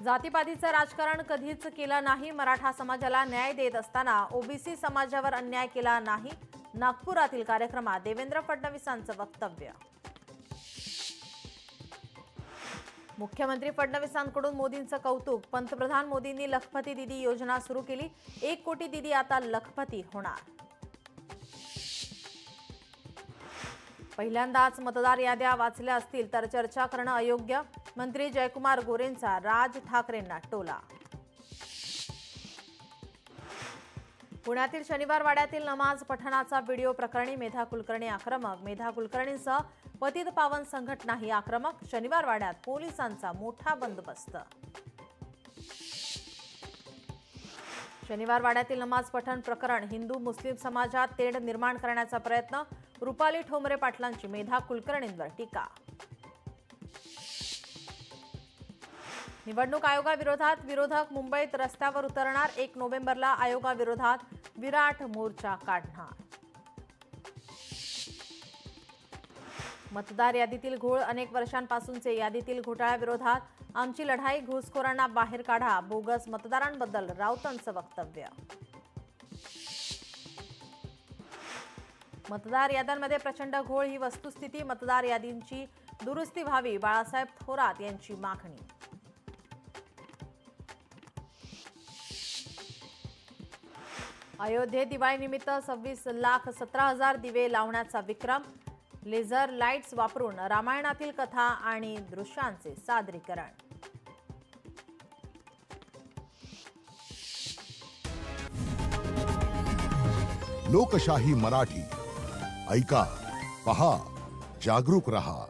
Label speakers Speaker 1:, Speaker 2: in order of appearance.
Speaker 1: जातीपातीचं राजकारण कधीच केलं नाही। मराठा समाजाला न्याय देत असताना ओबीसी समाजावर अन्याय केला नाही। नागपुरातील कार्यक्रमात देवेंद्र फडणवीसांचं वक्तव्य। मुख्यमंत्री फडणवीसांकडून मोदींचं कौतुक। पंतप्रधान मोदींनी लखपती दीदी योजना सुरू केली। 1 कोटी दीदी आता लखपती होणार। पहिल्यांदाच मतदार याद्या वाचल्या असतील तर चर्चा करणं अयोग्य। मंत्री जयकुमार गोरेंचा राज ठाकरेंना टोला। पुण्यातील शनिवार वाड्यातील नमाज पठणाचा व्हिडिओ प्रकरणी मेधा कुलकर्णी आक्रमक। मेधा कुलकर्णींसह पतित पावन संघटनाही आक्रमक। शनिवार वाड्यात पोलिसांचा मोठा बंदोबस्त। शनिवार वाड्यातील नमाज पठण प्रकरण हिंदू मुस्लिम समाजात तेढ निर्माण करण्याचा प्रयत्न। रुपाली ठोंबरे पाटलांची मेधा कुलकर्णींवर टीका। निवडणूक आयोगाविरोधात विरोधक मुंबईत रस्त्यावर उतरणार। 1 नोव्हेंबरला आयोगाविरोधात विराट मोर्चा काढणार। मतदार यादीतील घोळ अनेक वर्षांपासूनचे। यादीतील घोटाळ्याविरोधात आमची लढाई। घुसखोरांना बाहेर काढा। बोगस मतदारांबद्दल राऊतांचं वक्तव्य। मतदार याद्यांमध्ये प्रचंड घोळ ही वस्तुस्थिती। मतदार यादींची दुरुस्ती व्हावी। बाळासाहेब थोरात यांची मागणी। अयोध्येत दिवाळीनिमित्त 26,17,000 दिवे लावण्याचा विक्रम। लेझर लाईट्स वापरून रामायणातील कथा आणि दृश्यांचे सादरीकरण।
Speaker 2: लोकशाही मराठी ऐका, पहा, जागरूक रहा।